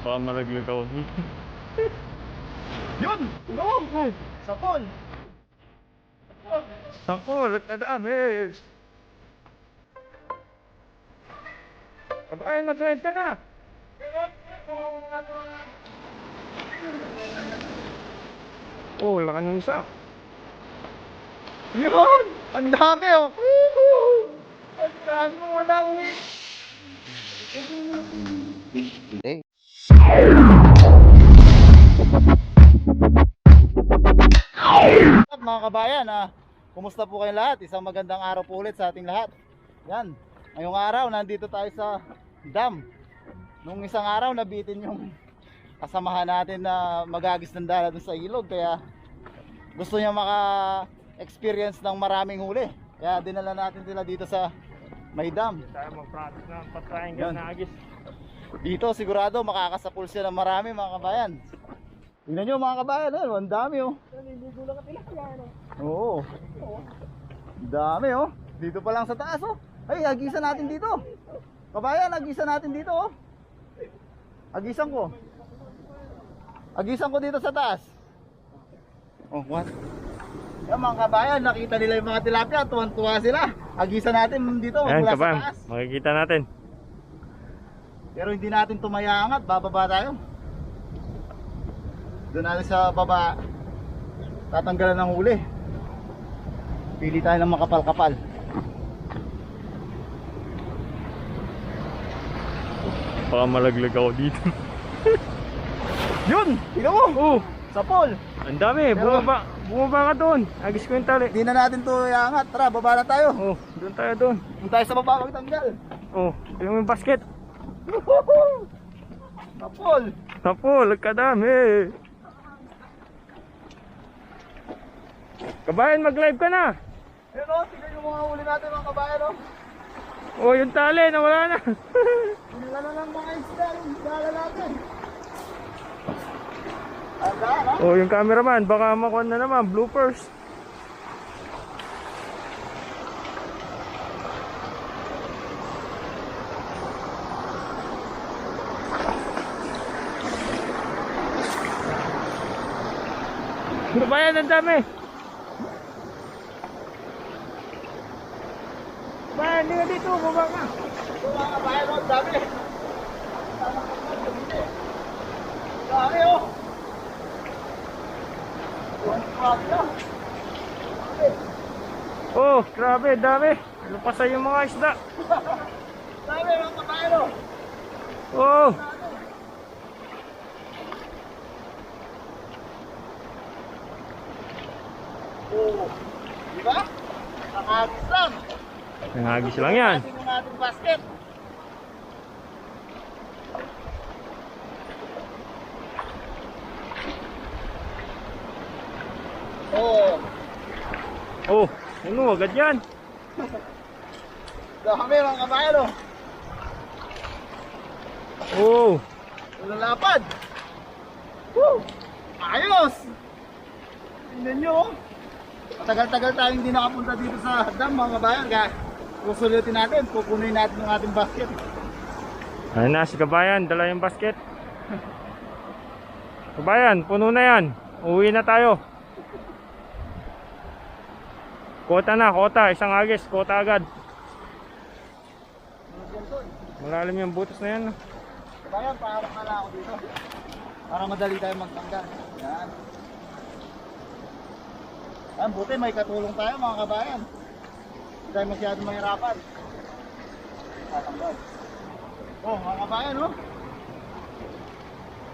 Baka malaglag ako. Yun! No! Sapol! Sakol, nagdadami. Kabayan, mag-ride ka na. Oh, laki ng isa. Yun! Ang dami oh! Ang dami mo lang eh! Mga kabayan, kumusta po kayong lahat? Isang magandang araw po ulit sa ating lahat. Yan, ngayong araw nandito tayo sa dam. Nung isang araw nabitin yung kasamahan natin na magagis ng dala dun sa ilog, kaya gusto niya maka-experience ng maraming huli. Kaya dinala natin sila dito sa may dam. Tayo mag-practice ng pag-triangle na agis. Dito sigurado makakasapul siya ng marami mga kabayan. Tingnan nyo mga kabayan, ang dami oh. Oo. Ang dami oh. Dito pa lang sa taas oh. Ay, agisan natin dito. Kabayan, agisan natin dito oh. Agisan ko. Agisan ko dito sa taas. Oh, what? Yan mga kabayan, nakita nila yung mga tilapia, tuwan-tuwa sila. Agisan natin dito Ayan, mula sa kabayan, taas. makikita natin. Pero hindi natin tumayangat, bababa tayo. Doon natin sa baba tatanggalan ng huli. Pili tayo ng makapal-kapal. Baka malaglag ako dito. Yun! Tingnan mo! Oh, Sapol! ang dami, Pero- bumaba ka doon. Agis ko yung tali. Hindi na natin to iangat. Tara, baba na tayo. Oh, doon tayo doon. Doon tayo sa baba magtanggal. Oh, yung basket. Sapol! Tapol, kadami. Kabayan, mag-live ka na. Ayun o, tingnan yung mga huli natin mga kabayan o. Oh, yung tali, nawala na. Tingnan na lang mga isda yung dala natin. Agad ha? Oh, yung cameraman, baka makuha na naman, bloopers. Kabayan, ang dami. Kabayan, hindi ka dito, baba ka. Ito mga kabayan o, ang dami. Dami o. Oh, grabe, dami. Lupasan yung mga isda. Dami mga kabayan o. Oh. Oo. Diba? Nakagis lang. Nangagis lang yan. Tingnan yung ating basket. Oo. Oh, ano, agad yan. Dami mga kabayan o. Oh. Lalapad. Woo! Ayos! Tingnan nyo oh. Tagal-tagal tayong hindi nakapunta dito sa dam mga kabayan. Kaya susulitin natin, pupunuin natin yung ating basket. Ayun na, si Kabayan, dala yung basket. Kabayan, puno na yan. Uwi na tayo. Kota na, kota. Isang agis, kota agad. Malalim yung butas na yan. No? Kabayan, paharap na lang ako dito. Para madali tayo magtanggal. Yan. Yan, buti may katulong tayo mga kabayan. Hindi tayo masyadong mahirapan. Tatanggal. Oh, mga kabayan, oh.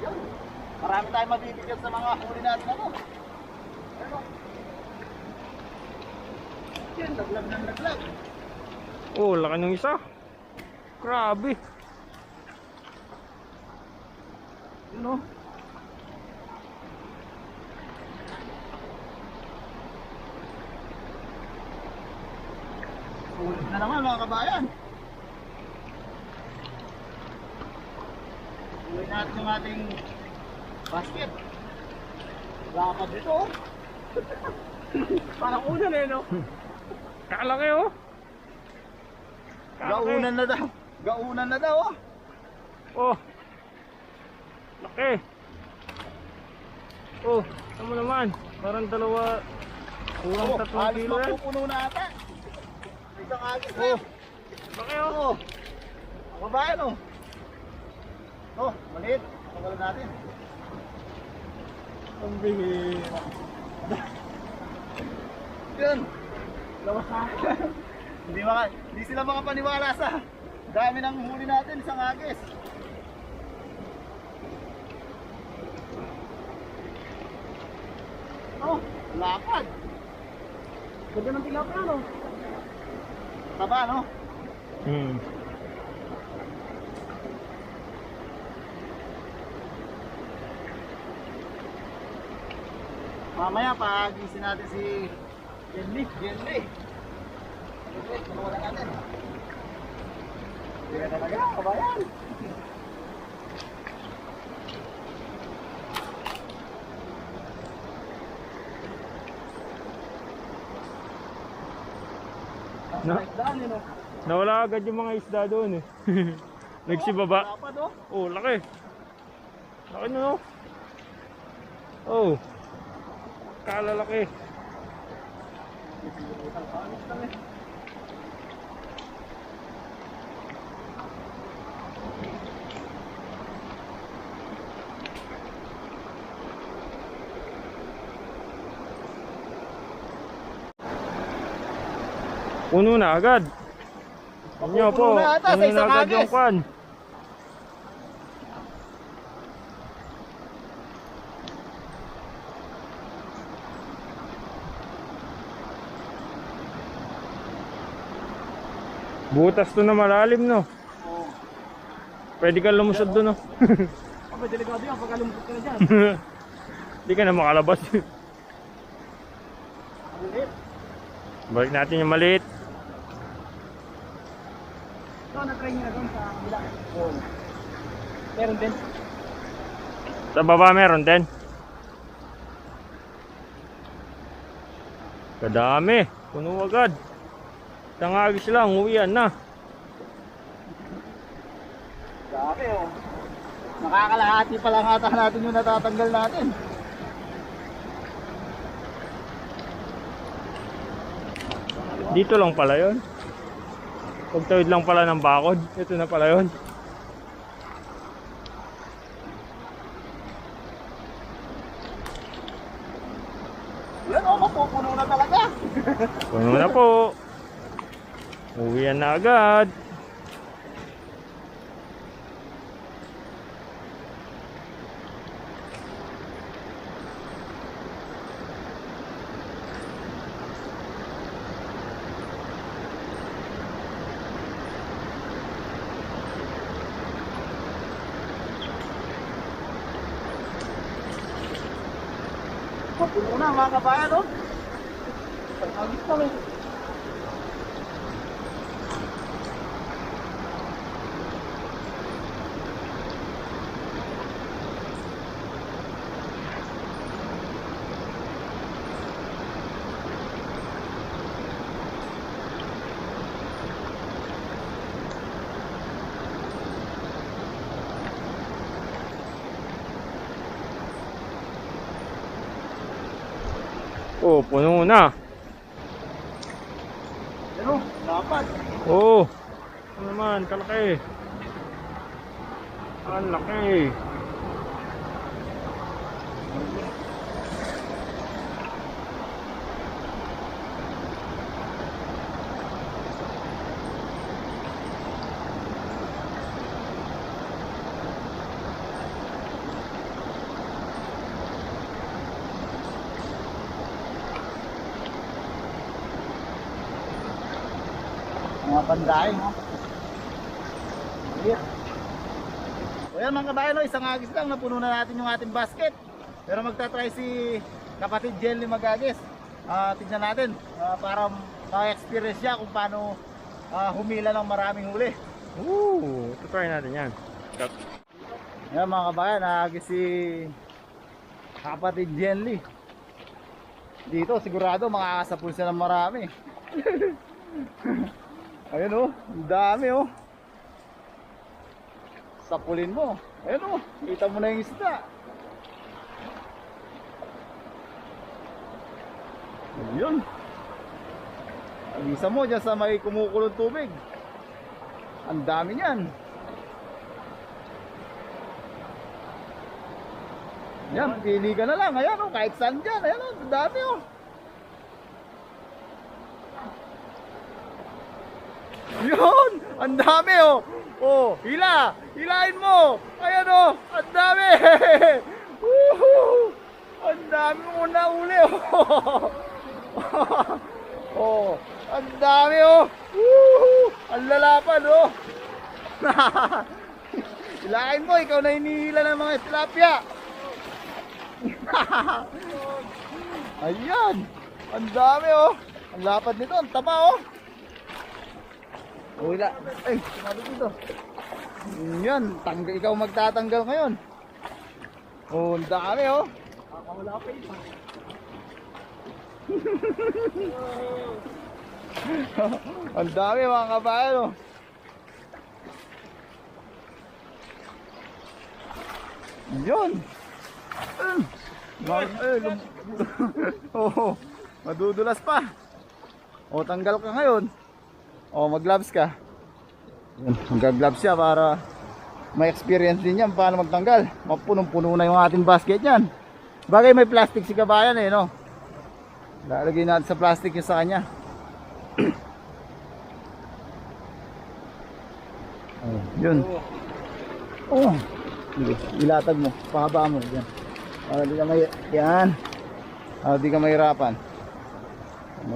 Yan. Marami tayong mabibigyan sa mga huli natin ako. Ano? Yan, laglag ng laglag. Oh, laki ng isa. Grabe. Yun, oh. Ulit na naman mga kabayan. Ulit natin yung ating basket. Lakad dito oh. Parang unan eh no? Kalaki oh. Gaunan na daw. Gaunan na daw oh. Oh. Laki. Oh, tama naman. Parang dalawa. Kurang 3 alis kilo yan. mapupuno na ata. Isang agis na. Oh, laki oh. Oo. Babae no. Oh, maliit. Pagalan natin. Ang bihira. Yun. Lawas na. Hindi sila makapaniwala sa dami ng huli natin, isang agis. Oh, lapad. Ganda ng tilapia no. Taba no? Hmm. Mamaya pagisin natin si Jenny. Okay, tunuan na natin. Hindi ka talaga, kabayan. No? Nawala agad yung mga isda doon eh. Nagsibaba. Lapad oh. Oh, laki. Laki na no. Oh. Kalalaki. Puno na agad. Inyo po, Puno na ata, sa puno na isang agad agis. yung kwan. Butas to na malalim no. Oh. Pwede ka lumusod doon no. Aba, delikado yan pagka lumukot ka na dyan. Hindi ka na makalabas. Ulit. Balik natin yung maliit. So, na-try nyo na doon sa kabila. Oo. Meron din. Sa baba meron din. Kadami. Puno agad. Tangagis lang, uwian na. Grabe oh. Nakakalahati pa lang ata natin yung natatanggal natin. Dito lang pala yun. Pagtawid lang pala ng bakod. Ito na pala yun. Yan oh, mapupuno na talaga. Puno na po. Uwian na agad. Mapuno na mga kabayan oh. Agis kami. Oh, puno na. Ano? Dapat. Oh. Ano naman, kalaki. Ang laki. Mga pandain ha. Maliit. O yan mga kabayan oh, isang agis lang napuno na natin yung ating basket. Pero magta-try si kapatid Jelly mag-agis. Tignan natin para ma-experience siya kung paano humila ng maraming huli. Try natin yan. Cut. Yan mga kabayan, naagis si kapatid Jelly. Dito sigurado makakasapul siya ng marami. Ayun oh, ang dami oh. Sapulin mo. Ayan o, kita mo na yung isda. Ayun. Alisa mo dyan sa may kumukulong tubig. Ang dami niyan. Yan, pili ka na lang. Ayan o, kahit saan dyan. Ayan o, ang dami o. Yun, ang dami o. Oh, hila. Hilain mo. Ayan o, ang dami. Woohoo! Ang dami mo na uli o. Oh, ang dami oh. Woohoo! Ang lalapan oh. Hilain mo, ikaw na hinihila ng mga tilapia. Ayan. Ang dami oh. Ang lapad nito, ang taba oh. Oh, hila. Ay, sinabi dito. Yan, ikaw magtatanggal ngayon. Oh, ang dami oh. Wala pa ito. Ang dami mga kabayan oh. Yun. Oh, madudulas pa. O tanggal ka ngayon. O mag-gloves ka. Mag-gloves siya para may experience din yan paano magtanggal. Mapunong-puno na yung ating basket yan. Bagay may plastic si kabayan eh no. Lalagay natin sa plastic yung sa kanya. Yun. Oh. Ilatag mo, pahaba mo yan. Di ka may yan. Di ka mahirapan.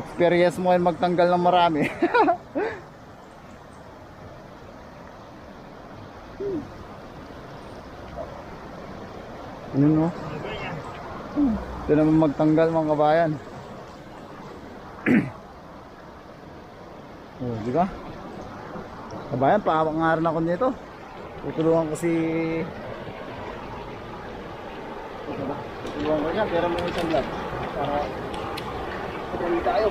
Experience mo ay magtanggal ng marami. Yun no. Ito naman magtanggal mga kabayan. Oh, di ba? Kabayan, paangaran ako nito. Tutulungan ko si tutulungan ko niya, pero may isang vlog para patuloy tayo.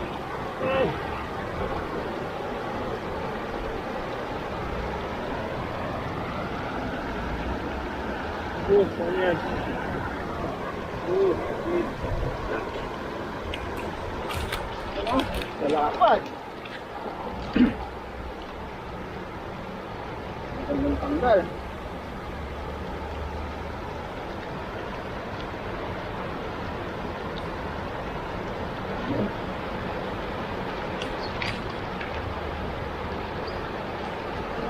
Ayan. Salamat. Ang tanggal.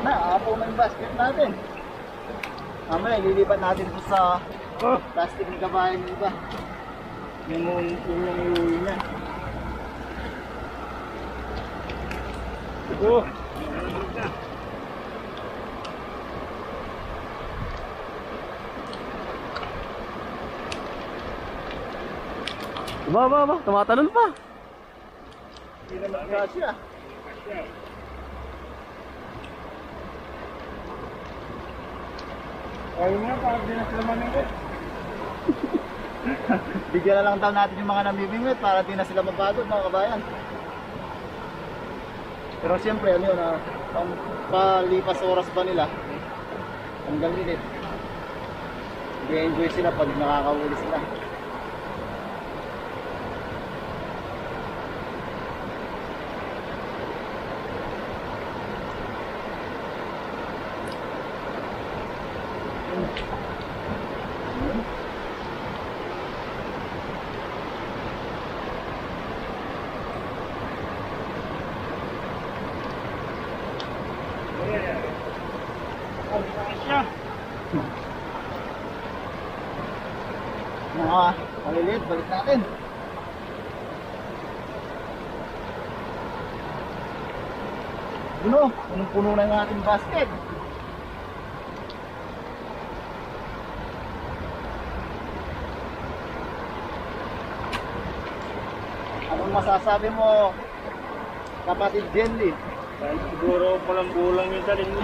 Naapo na yung basket natin. Mamaya ililipat natin ito sa plastic ng kabayan ng iba. Yung iuwi niya. Oh. Ba, tumatalon pa. Hindi naman siya. Ayaw nga, parang di na sila mamingwit. Bigyan na lang daw natin yung mga namimingwit para di na sila mapagod mga kabayan. Pero siyempre ano yun, palipas oras ba nila, hanggang minute. Nag-enjoy sila pag nakakahuli sila. Mga maliliit, balik natin. Punong-puno na yung ating basket. Anong masasabi mo, kapatid Jenly? Siguro palang bulang yung dalhin mo.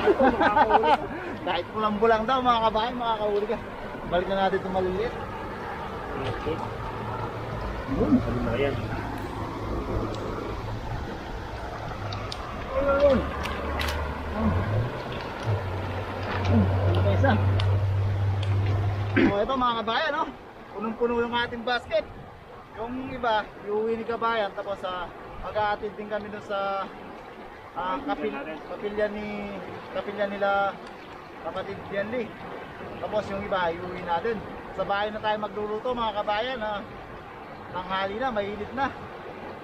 Kahit pulang bulang daw mga kabayan, makakahuli ka. Balik na natin itong maliliit. Okay. Yun. Sabi na yan. Ayun. Ano pa isa? So ito mga kabayan, no? Punong-puno yung ating basket. Yung iba, iuwi ni kabayan. Tapos mag-aatid din kami doon sa kapilya nila kapatid Bianli. Tapos yung iba, iuwi natin. Sa bahay na tayo magluluto mga kabayan. Tanghali na, mainit na.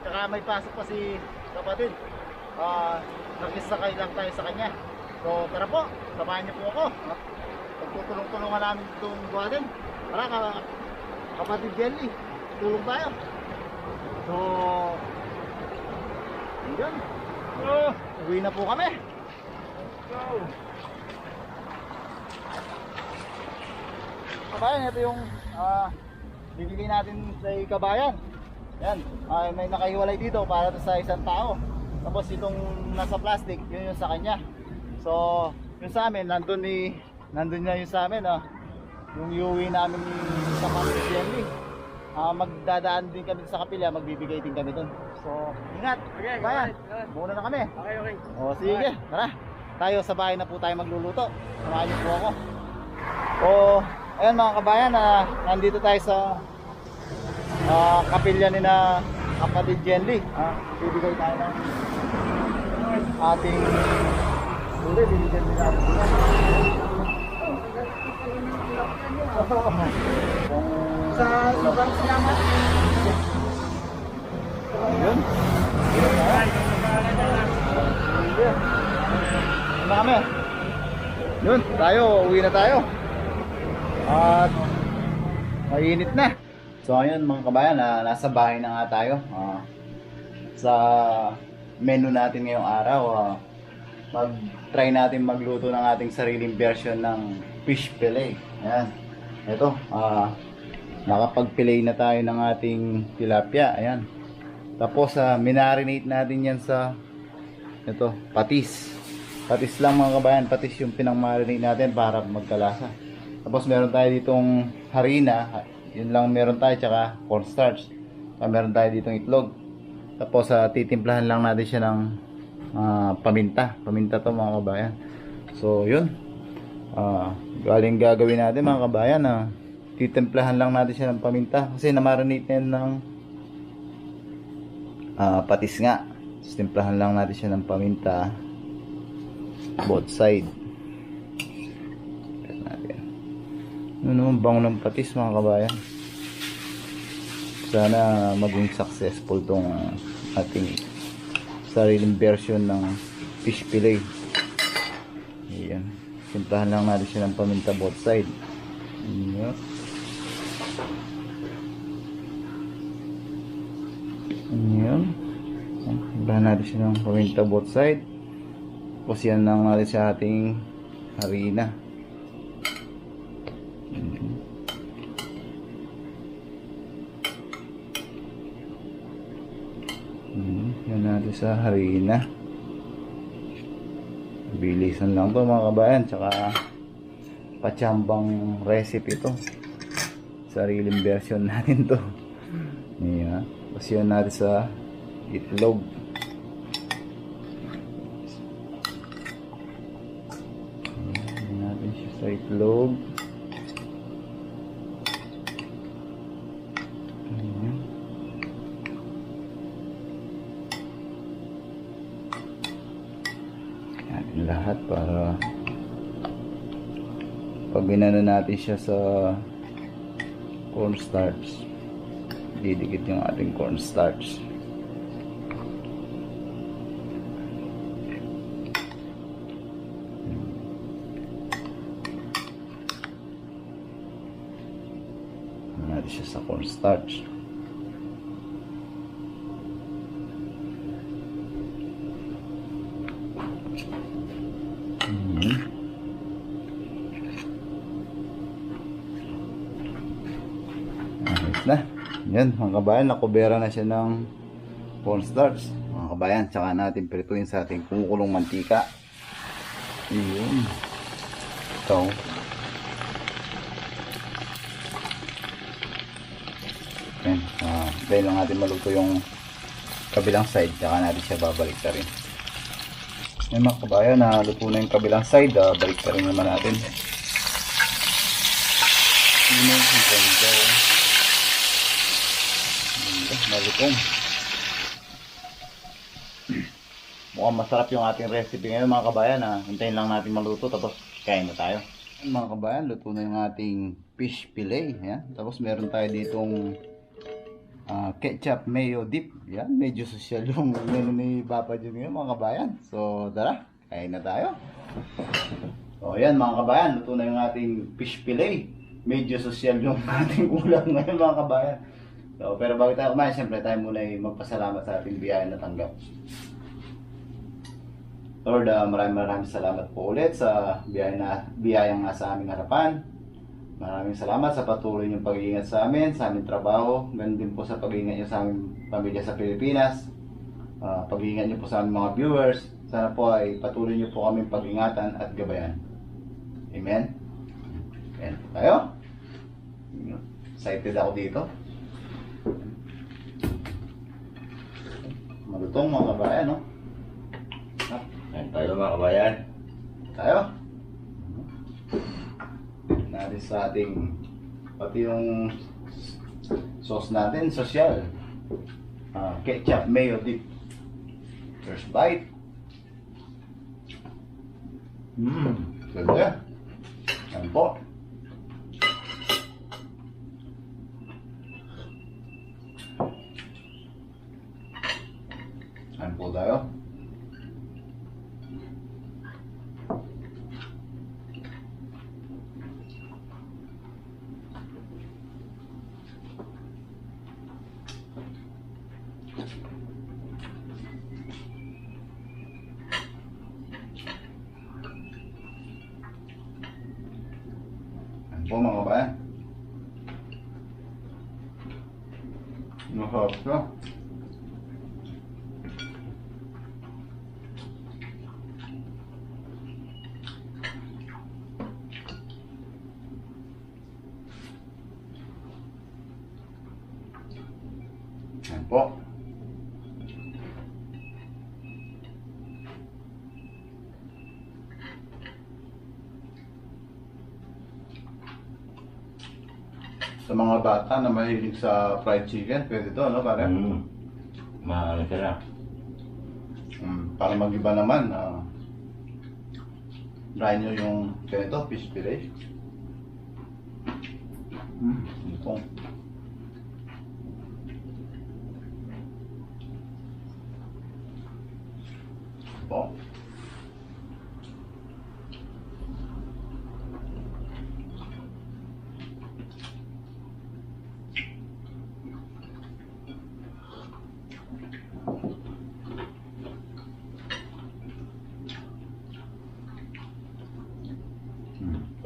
Tsaka may pasok pa si kapatid. Nakisakay lang tayo sa kanya. So tara po, samahan niyo po ako. Pagtutulong-tulungan namin itong buhatin. Tara kapatid Jelly, tulong tayo. So yun. Uwi na po kami. Let's go. Kabayan, ito yung bibigay natin sa kabayan. Yan, may nakahiwalay dito para sa isang tao. Tapos itong nasa plastic, yun yung sa kanya. So, yung sa amin, nandun niya yung sa amin. Yung iuwi namin sa Pangasinan. Magdadaan din kami sa kapilya, magbibigay din kami dun. So, ingat. Okay, bayan. Muna na kami. Okay. O, sige. Tara. Tayo sa bahay na po tayo magluluto. Samahan niyo po ako. O, ayun mga kabayan, nandito tayo sa kapilya ni na kapatid Jenly. Bibigay tayo ng ating uli, bibigyan din natin. Sa sobrang salamat. Yun. Kami. Yun, uwi na tayo. At mainit na. So ayun mga kabayan, nasa bahay na nga tayo. Sa menu natin ngayong araw, mag-try natin magluto ng ating sariling version ng fish fillet. Ayan. Ito, nakapag-fillet na tayo ng ating tilapia. Ayan. Tapos minarinate natin yan sa ito, patis. Patis lang mga kabayan, patis yung pinang-marinate natin para magkalasa. Tapos meron tayo ditong harina, yun lang meron tayo, tsaka cornstarch. Meron tayo ditong itlog. Tapos titimplahan lang natin siya ng paminta. Paminta to mga kabayan. So yun. Galing gagawin natin mga kabayan, titimplahan lang natin siya ng paminta. Kasi namarinate na yan ng patis nga. Timplahan lang natin siya ng paminta. Both side. Ano, bango ng patis mga kabayan. Sana maging successful tong ating sariling version ng fish fillet. Ayan. Simplahan lang natin siya ng paminta both side. Ayan. Ayan. Simplahan natin siya ng paminta both side. Tapos yan lang natin sa ating harina. Yan natin sa harina. Bilisan lang to mga kabayan. Tsaka patsambang recipe to. Sariling version natin to. Ayan. Tapos yan natin sa itlog. Yan natin siya sa itlog. Lahat para pag ginano natin siya sa cornstarch, didikit yung ating cornstarch. Natin siya sa cornstarch. Na. Yan mga kabayan, nakubera na siya ng cornstarch. Mga kabayan, tsaka natin prituin sa ating kumukulong mantika. Yun. Ito. Yan. Dahil lang natin maluto yung kabilang side, tsaka natin siya babalik na rin. Yan mga kabayan, luto na yung kabilang side, balik na rin naman natin. Yun ang ganda. Ganda, malutong. Mukhang masarap yung ating recipe ngayon mga kabayan. Hintayin lang natin maluto tapos kain na tayo. Ayan, mga kabayan, luto na yung ating fish fillet. Ayan. Tapos meron tayo ditong ketchup mayo dip. Yan, medyo social yung menu ni Papa Jun ngayon mga kabayan. So tara, kain na tayo. So ayan mga kabayan, luto na yung ating fish fillet. Medyo social yung ating ulam ngayon mga kabayan. So, pero bago tayo kumain, siyempre tayo muna ay magpasalamat sa ating biyaya na tanggap. Lord, maraming salamat po ulit sa biyayang nasa aming harapan. Maraming salamat sa patuloy niyong pag-iingat sa aming trabaho. Ganun din po sa pag-iingat niyo sa aming pamilya sa Pilipinas. Pag-iingat niyo po sa aming mga viewers. Sana po ay patuloy niyo po kaming pag-ingatan at gabayan. Amen? Ayan po tayo. Excited ako dito. Malutong mga kabayan, no? Ayan tayo mga kabayan. Tayo. Natin sa ating pati yung sauce natin, social. Ketchup mayo dip. First bite. Ganda. Yan po. Yan po tayo. Yan po mga kabayan. Masarap siya. Yan po. Sa mga bata na mahilig sa fried chicken, pwede to, no, pare? Maano sila. Para mag-iba naman, try nyo yung ganito, fish fillet. Ito. Ito.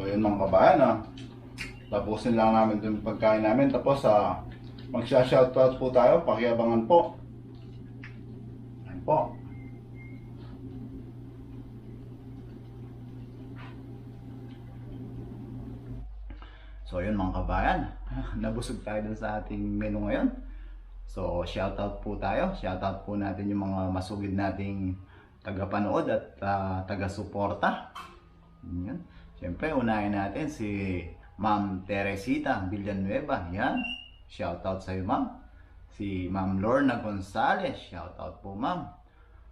So yun mga kabayan, tapusin lang namin yung pagkain namin. Tapos magsha-shoutout po tayo, pakiabangan po. Ayan po. So yun mga kabayan, nabusog tayo dun sa ating menu ngayon. So shoutout po tayo, shoutout po natin yung mga masugid nating taga-panood at taga-suporta. Yan. Siyempre, unahin natin si Ma'am Teresita Villanueva. Yan. Shoutout sa iyo, Ma'am. Si Ma'am Lorna Gonzales. Shoutout po, Ma'am.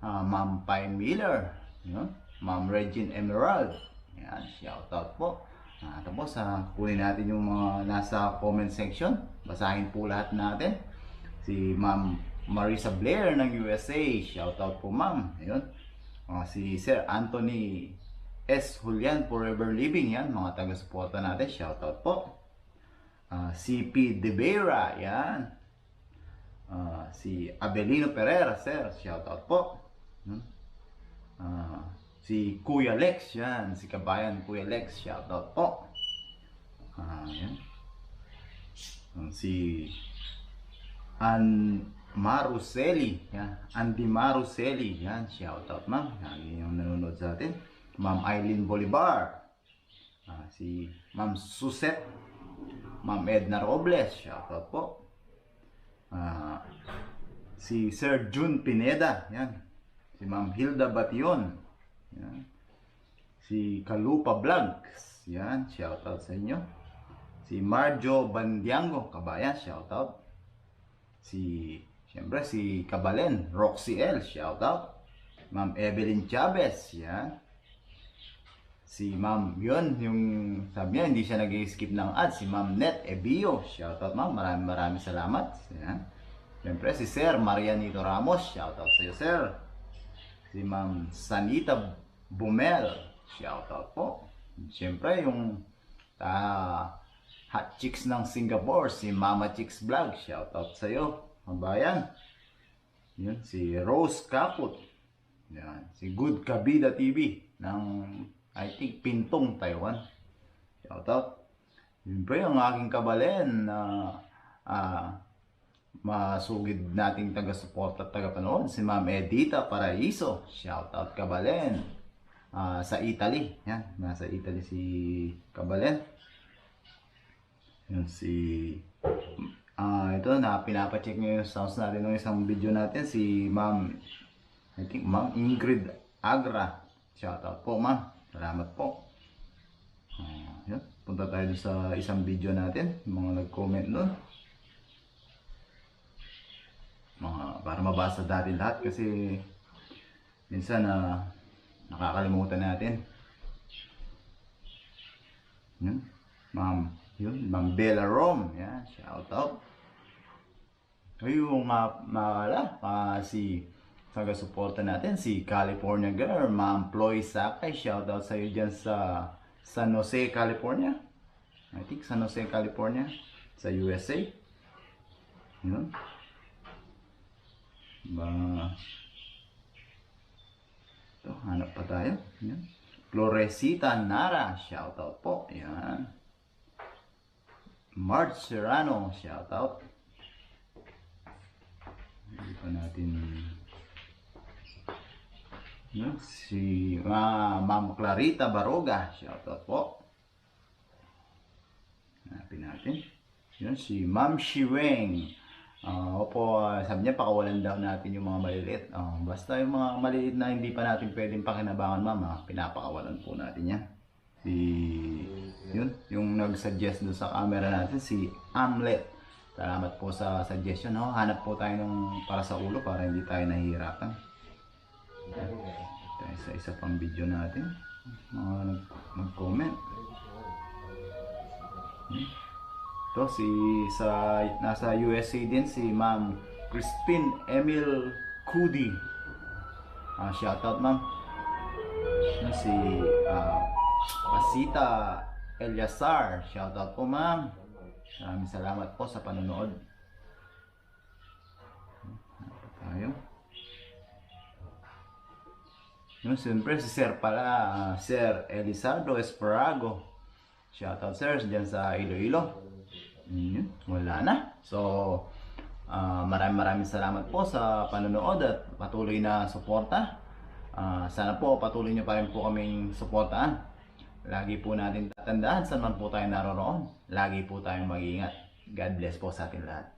Ma'am Pine Miller. Yan. Ma'am Regine Emerald. Yan. Shoutout po. Tapos, kunin natin yung mga nasa comment section. Basahin po lahat natin. Si Ma'am Marisa Blair ng USA. Shoutout po, Ma'am. Yan. Si Sir Anthony S. Julian Forever Living, yan, mga taga-suporta natin, shoutout po. CP De Vera, yan. Si Abelino Pereira, sir, shoutout po. Si Kuya Lex, yan, si Kabayan Kuya Lex, shoutout po. Yan. Si Maruseli, yan, Andy Maruseli, yan, shoutout ma'am, yan yung nanonood sa atin. Ma'am Eileen Bolivar, si Ma'am Suset, Ma'am Edna Robles, shoutout po. Si Sir June Pineda, yan. Si Ma'am Hilda Bation, yan. Si Kalupa Vlogs, yan, shoutout sa inyo. Si Marjo Bandiango, kabayan, shoutout. Siyempre si Kabalen, Roxy L, shoutout. Ma'am Evelyn Chavez, yan. Si Ma'am, yun, yung sabi niya, hindi siya nag-skip ng ads. Si Ma'am Net Ebio, shoutout ma'am, maraming salamat. Yan. Siyempre si Sir Marianito Ramos, shoutout sa iyo sir. Si Ma'am Sanita Bumel, shoutout po. Siyempre yung Hot Chicks ng Singapore, si Mama Chicks Vlog, shoutout sa iyo, kabayan. Yun, si Rose Kaput. Yan, si Good Kabida TV ng I think Pintong, Taiwan. Shoutout. Siyempre ang aking kabalen na masugid nating taga-support at taga-panood, si Ma'am Edita Paraiso. Shoutout kabalen. Sa Italy. Yan, nasa Italy si kabalen. Yun ito na pinapacheck nyo yung sounds natin ng isang video natin, si Ma'am, I think Ma'am Ingrid Agra. Shoutout po ma'am, salamat po. Yun. Punta tayo sa isang video natin, mga nag-comment doon, para mabasa dati lahat kasi minsan nakakalimutan natin. Yun. Ma'am Bella Rom, yan, shout out. Yung si taga-suporta natin, si California Girl, Ma'am Ploy Sakay, shout out sa iyo dyan sa San Jose, California. I think San Jose, California, sa USA. Yun. Ito, hanap pa tayo. Yan. Floresita Nara, shout out po. Yan. Marge Serrano, shout out. Hindi pa natin si Ma'am Clarita Baroga, shout out po. Hanapin natin. Yun, si Ma'am Shiweng. Opo, sabi niya pakawalan daw natin yung mga maliliit. Basta yung mga maliliit na hindi pa natin pwedeng pakinabangan ma'am, pinapakawalan po natin yan. Yun, yung nag-suggest doon sa camera natin, si Amlet. Salamat po sa suggestion. Hanap po tayo ng para sa ulo para hindi tayo nahihirapan. Tayo sa isa pang video natin. Mag-comment. Ito, nasa USA din, si Ma'am Christine Emil Cudi. Shoutout ma'am. Si Pasita Eliasar, shoutout po ma'am. Maraming salamat po sa panonood. Tayo. Siyempre si Sir pala, Sir Elizardo Esparago. Shoutout sir, dyan sa Iloilo. Wala na. So, maraming salamat po sa panonood at patuloy na suporta. Sana po patuloy nyo pa rin po kaming suportahan. Lagi po natin tatandaan saan man po tayo naroon. Lagi po tayong mag-iingat. God bless po sa atin lahat.